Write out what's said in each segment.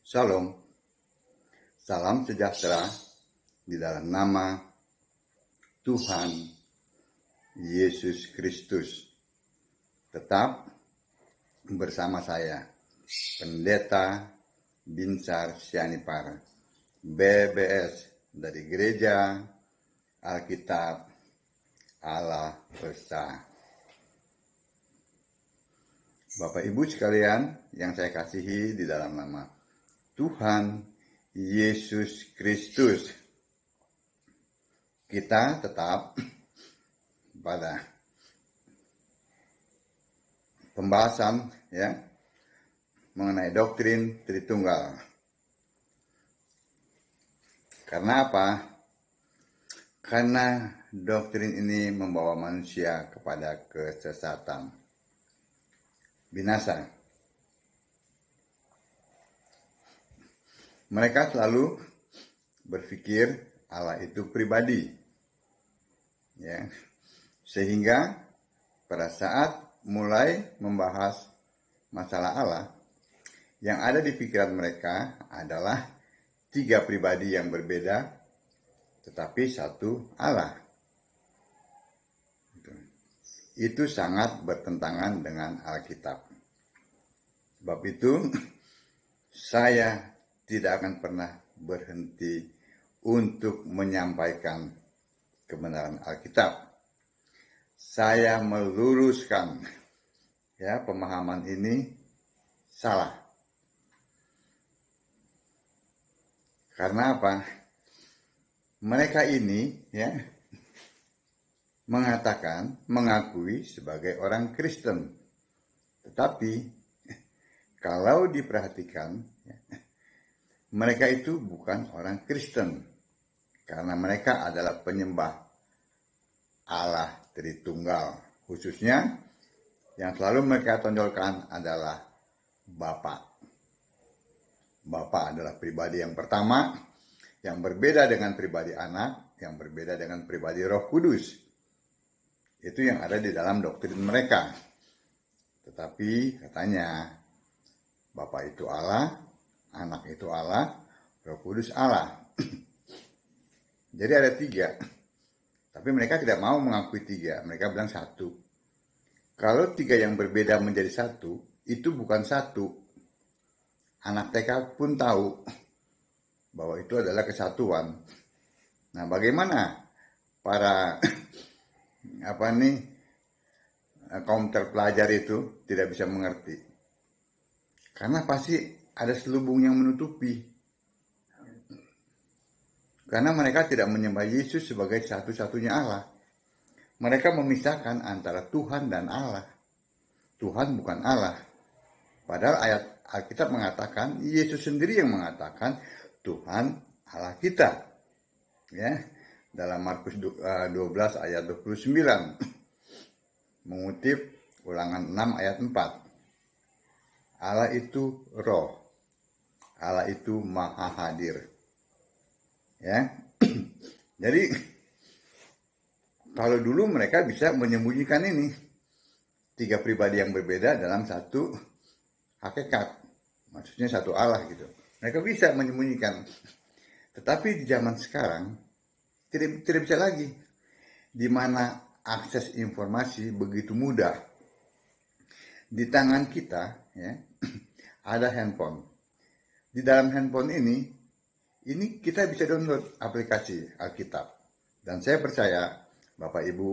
Shalom, salam sejahtera di dalam nama Tuhan Yesus Kristus. Tetap bersama saya, Pendeta Binsar Sianipar, BBS dari Gereja Alkitab Allah Besar. Bapak Ibu sekalian yang saya kasihi di dalam nama Tuhan Yesus Kristus, kita tetap pada pembahasan mengenai doktrin Tritunggal. Karena apa? Karena doktrin ini membawa manusia kepada kesesatan, binasa. Mereka selalu berpikir Allah itu pribadi, sehingga pada saat mulai membahas masalah Allah, yang ada di pikiran mereka adalah 3 pribadi yang berbeda, tetapi satu Allah. Itu sangat bertentangan dengan Alkitab. Sebab itu, saya tidak akan pernah berhenti untuk menyampaikan kebenaran Alkitab. Saya meluruskan pemahaman ini salah. Karena apa? Mereka ini mengakui sebagai orang Kristen. Tetapi kalau diperhatikan, mereka itu bukan orang Kristen, karena mereka adalah penyembah Allah Tritunggal. Khususnya yang selalu mereka tonjolkan adalah Bapa. Bapa adalah pribadi yang pertama, yang berbeda dengan pribadi anak, yang berbeda dengan pribadi Roh Kudus. Itu yang ada di dalam doktrin mereka. Tetapi katanya Bapa itu Allah, Anak itu Allah, Roh Kudus Allah. Jadi ada 3. Tapi mereka tidak mau mengakui 3. Mereka bilang 1. Kalau 3 yang berbeda menjadi 1, itu bukan 1. Anak TK pun tahu bahwa itu adalah kesatuan. Nah, bagaimana para kaum terpelajar itu tidak bisa mengerti? Karena pasti ada selubung yang menutupi. Karena mereka tidak menyembah Yesus sebagai satu-satunya Allah. Mereka memisahkan antara Tuhan dan Allah. Tuhan bukan Allah. Padahal ayat Alkitab mengatakan, Yesus sendiri yang mengatakan, Tuhan Allah kita. Dalam Markus 12 ayat 29. Mengutip Ulangan 6 ayat 4. Allah itu roh. Allah itu maha hadir. Jadi kalau dulu mereka bisa menyembunyikan ini 3 pribadi yang berbeda dalam satu hakikat, maksudnya satu Allah gitu. Mereka bisa menyembunyikan. Tetapi di zaman sekarang tidak bisa lagi, di mana akses informasi begitu mudah. Di tangan kita ada handphone. Di dalam handphone ini kita bisa download aplikasi Alkitab. Dan saya percaya Bapak Ibu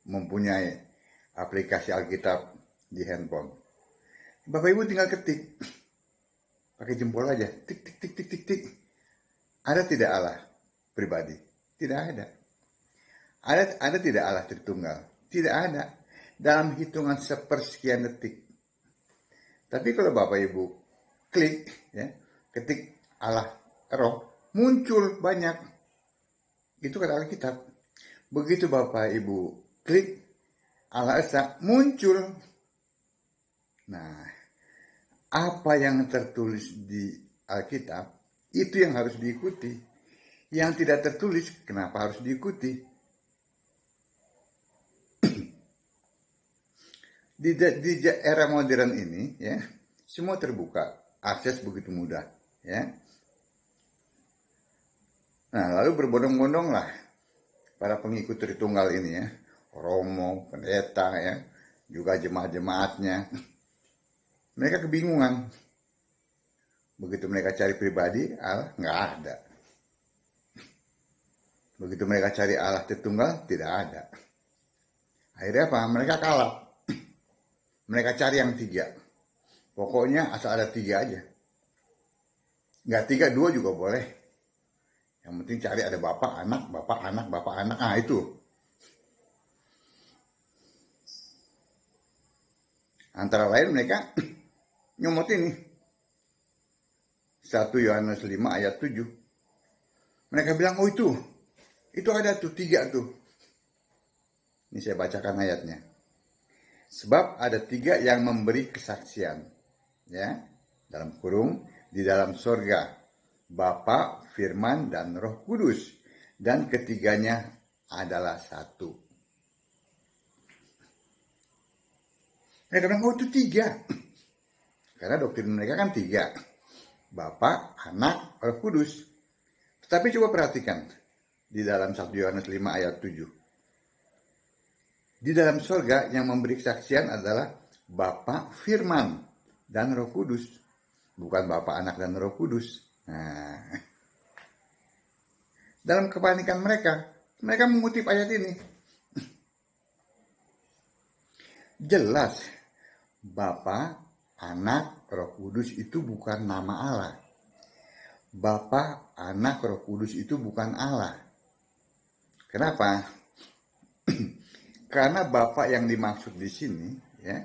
mempunyai aplikasi Alkitab di handphone. Bapak Ibu tinggal ketik, pakai jempol aja, tik tik tik tik tik tik. Ada tidak Allah pribadi? Tidak ada. Ada tidak Allah Tritunggal? Tidak ada. Dalam hitungan sepersekian detik. Tapi kalau Bapak Ibu klik, ketik Allah Roh, muncul banyak. Itu kata Alkitab. Begitu Bapak Ibu klik Allah Esa, muncul. Nah, apa yang tertulis di Alkitab, itu yang harus diikuti. Yang tidak tertulis, kenapa harus diikuti? Di era modern ini, semua terbuka, akses begitu mudah. Ya. Nah, lalu berbondong-bondonglah para pengikut Tritunggal ini ya, romo, pendeta ya, juga jemaat-jemaatnya. Mereka kebingungan. Begitu mereka cari pribadi, Allah nggak ada. Begitu mereka cari Allah Tritunggal, tidak ada. Akhirnya apa? Mereka kalah. Mereka cari yang tiga. Pokoknya asal ada tiga aja. Nggak tiga, dua juga boleh. Yang penting cari ada bapak, anak, bapak, anak, bapak, anak. Ah itu. Antara lain mereka nyomot ini. 1 Yohanes 5 ayat 7. Mereka bilang, oh itu ada tuh, tiga tuh. Ini saya bacakan ayatnya. Sebab ada tiga yang memberi kesaksian. Ya, dalam kurung, di dalam sorga. Bapa, Firman, dan Roh Kudus. Dan ketiganya adalah satu. Mereka bilang, oh itu tiga. Karena doktrin mereka kan tiga. Bapa, Anak, Roh Kudus. Tetapi coba perhatikan. Di dalam 1 Yohanes 5 ayat 7. Di dalam surga yang memberi kesaksian adalah Bapa, Firman, dan Roh Kudus. Bukan Bapa, Anak, dan Roh Kudus. Nah, dalam kepanikan mereka mengutip ayat ini. Jelas, Bapa, Anak, Roh Kudus itu bukan nama Allah. Bapa, Anak, Roh Kudus itu bukan Allah. Kenapa? Karena Bapa yang dimaksud di sini, ya,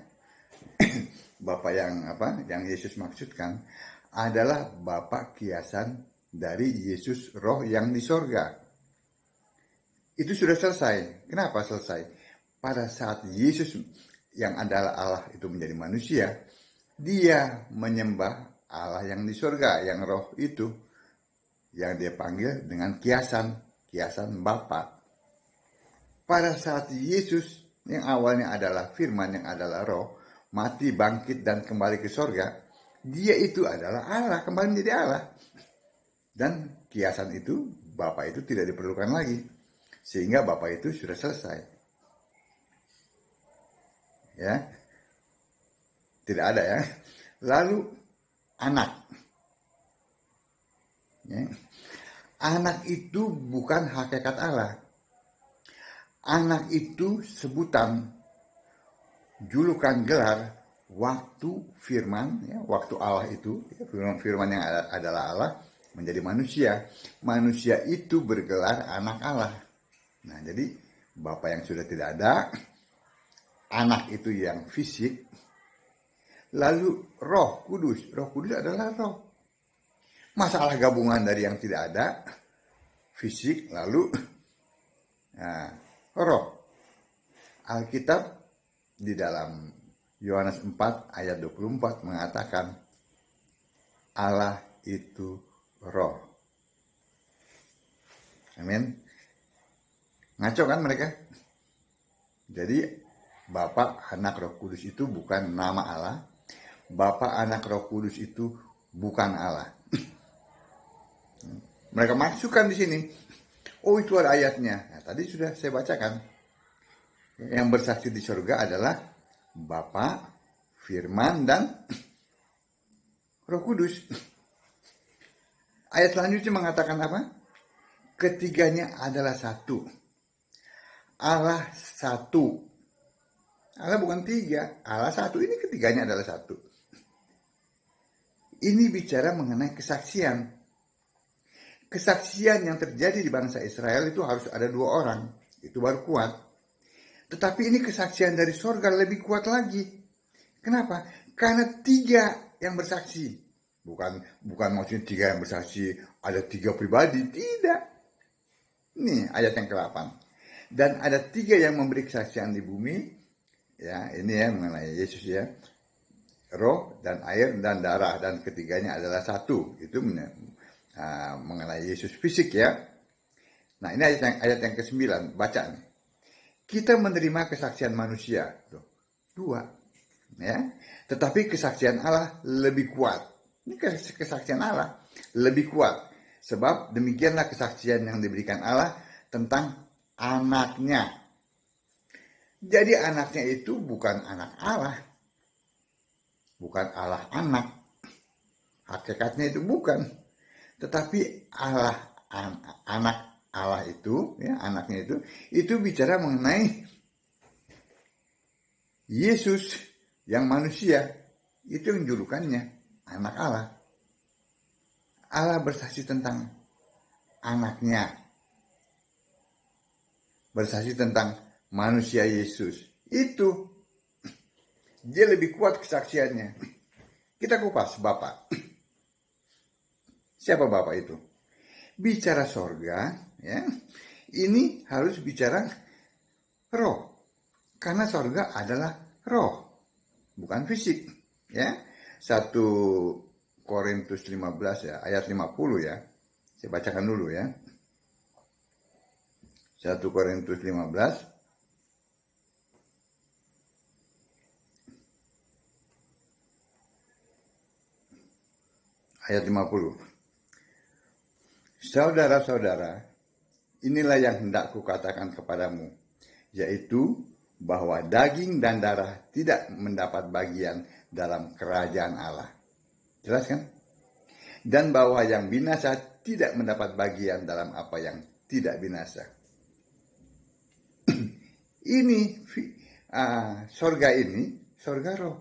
Bapa yang Yesus maksudkan adalah Bapa kiasan dari Yesus Roh yang di sorga. Itu sudah selesai. Kenapa selesai? Pada saat Yesus yang adalah Allah itu menjadi manusia, dia menyembah Allah yang di sorga, yang Roh itu, yang dia panggil dengan kiasan Bapa. Pada saat Yesus yang awalnya adalah Firman, yang adalah Roh, mati, bangkit, dan kembali ke sorga, dia itu adalah Allah, kembali menjadi Allah. Dan kiasan itu, Bapa itu tidak diperlukan lagi. Sehingga Bapa itu sudah selesai. Ya, tidak ada ya. Lalu anak. Ya. Anak itu bukan hakikat Allah. Anak itu sebutan, julukan gelar waktu firman, ya, waktu Allah itu, ya, firman yang adalah Allah menjadi manusia. Manusia itu bergelar anak Allah. Nah, jadi Bapa yang sudah tidak ada, anak itu yang fisik, lalu Roh Kudus adalah Roh. Masalah gabungan dari yang tidak ada, fisik, lalu Roh. Alkitab di dalam Yohanes 4 ayat 24 mengatakan Allah itu Roh. Amin. Ngaco kan mereka? Jadi Bapa, Anak, Roh Kudus itu bukan nama Allah. Bapa, Anak, Roh Kudus itu bukan Allah. Mereka masukkan di sini. Oh, itu ada ayatnya. Nah, tadi sudah saya bacakan. Yang bersaksi di surga adalah Bapa, Firman, dan Roh Kudus. Ayat selanjutnya mengatakan apa? Ketiganya adalah satu. Allah satu. Allah bukan tiga. Allah satu. Ini ketiganya adalah satu. Ini bicara mengenai kesaksian. Kesaksian yang terjadi di bangsa Israel itu harus ada 2 orang. Itu baru kuat. Tetapi ini kesaksian dari surga lebih kuat lagi. Kenapa? Karena 3 yang bersaksi. Bukan maksudnya 3 yang bersaksi ada 3 pribadi. Tidak. Nih ayat yang ke-8. Dan ada 3 yang memberi kesaksian di bumi. Ya, ini ya mengenai Yesus ya. Roh dan air dan darah. Dan ketiganya adalah satu. Itu mengenai Yesus fisik ya. Nah, ini ayat yang ke-9, baca nih. Kita menerima kesaksian manusia, 2, ya. Tetapi kesaksian Allah lebih kuat. Ini kesaksian Allah lebih kuat. Sebab demikianlah kesaksian yang diberikan Allah tentang anaknya. Jadi anaknya itu bukan anak Allah. Bukan Allah anak. Hakikatnya itu bukan. Tetapi Allah anak Allah itu, ya, anaknya itu bicara mengenai Yesus yang manusia. Itu yang julukannya anak Allah. Allah bersaksi tentang anaknya. Bersaksi tentang manusia Yesus. Itu. Dia lebih kuat kesaksiannya. Kita kupas Bapak. Siapa Bapak itu? Bicara sorga, ya. Ini harus bicara roh. Karena sorga adalah roh. Bukan fisik. Ya. 1 Korintus 15 ya, ayat 50 ya. Saya bacakan dulu ya. 1 Korintus 15 ayat 50. Saudara-saudara, inilah yang hendak kukatakan kepadamu, yaitu bahwa daging dan darah tidak mendapat bagian dalam kerajaan Allah. Jelas kan? Dan bahwa yang binasa tidak mendapat bagian dalam apa yang tidak binasa. Ini sorga ini, sorga roh.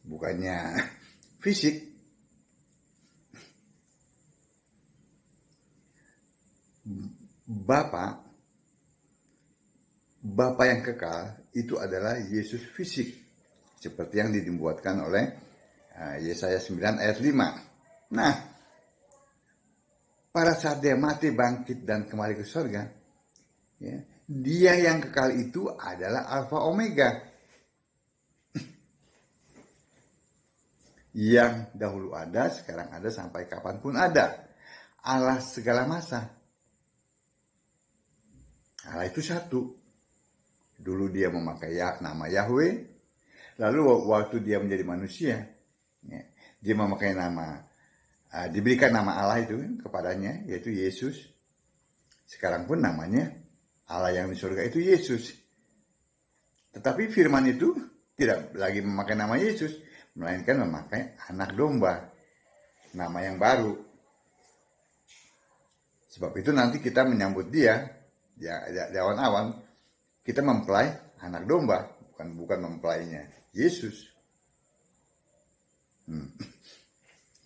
Bukannya fisik. Bapa yang kekal itu adalah Yesus fisik. Seperti yang dibuatkan oleh Yesaya 9 ayat 5. Nah, pada saat dia mati, bangkit, dan kembali ke surga, ya, dia yang kekal itu adalah Alfa Omega. Yang dahulu ada, sekarang ada, sampai kapanpun ada. Allah segala masa. Allah itu satu. Dulu dia memakai nama Yahweh. Lalu waktu dia menjadi manusia, ya, dia memakai nama, diberikan nama Allah itu kepadanya, yaitu Yesus. Sekarang pun namanya Allah yang di surga itu Yesus. Tetapi firman itu tidak lagi memakai nama Yesus, melainkan memakai anak domba, nama yang baru. Sebab itu nanti kita menyambut dia, ya, di awan-awan, kita mempelai anak domba, bukan mempelainya Yesus.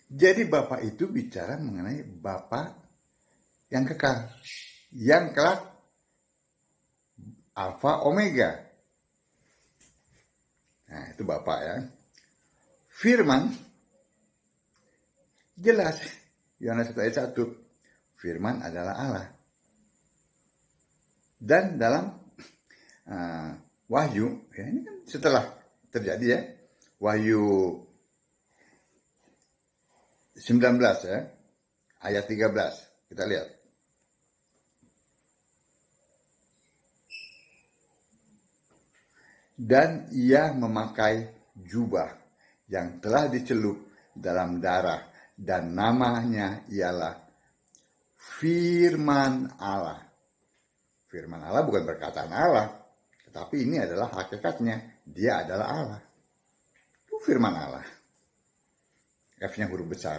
Jadi Bapak itu bicara mengenai Bapak yang kekal, yang kelak Alfa Omega. Nah, itu Bapak ya. Firman jelas, Yohanes 1 ayat 1, firman adalah Allah. Dan dalam Wahyu, ya, ini kan setelah terjadi ya, Wahyu 19 ya, ayat 13, kita lihat. Dan ia memakai jubah yang telah dicelup dalam darah, dan namanya ialah Firman Allah. Firman Allah bukan perkataan Allah, tetapi ini adalah hakikatnya. Dia adalah Allah. Itu firman Allah. F-nya huruf besar.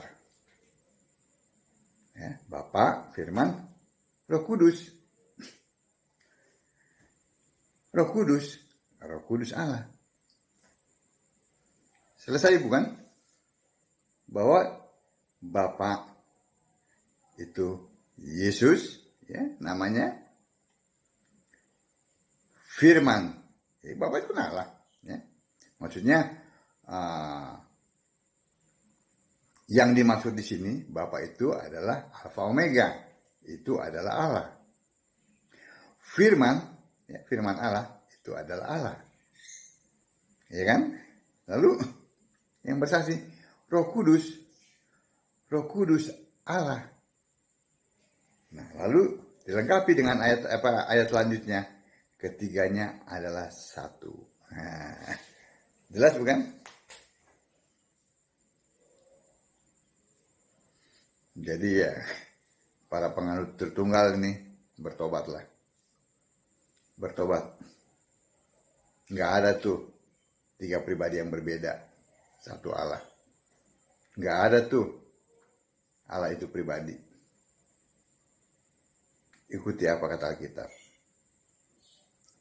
Ya, Bapa, Firman, Roh Kudus. Roh Kudus. Roh Kudus Allah. Selesai bukan? Bahwa Bapa itu Yesus, ya, namanya Firman. Bapak itu Allah. Ya. Maksudnya yang dimaksud di sini Bapak itu adalah Alfa Omega. Itu adalah Allah. Firman, ya, Firman Allah itu adalah Allah. Ya kan? Lalu yang bersaksi Roh Kudus. Roh Kudus Allah. Nah, lalu dilengkapi dengan ayat selanjutnya. Ketiganya adalah satu. Nah, jelas bukan? Jadi ya, para penganut Tritunggal ini bertobatlah. Bertobat. Nggak ada tuh 3 pribadi yang berbeda. Satu Allah. Nggak ada tuh Allah itu pribadi. Ikuti apa kata Alkitab.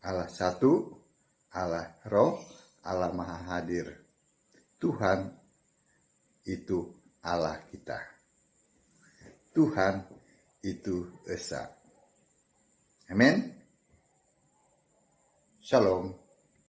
Allah satu, Allah Roh, Allah Maha Hadir. Tuhan itu Allah kita. Tuhan itu Esa. Amin. Shalom.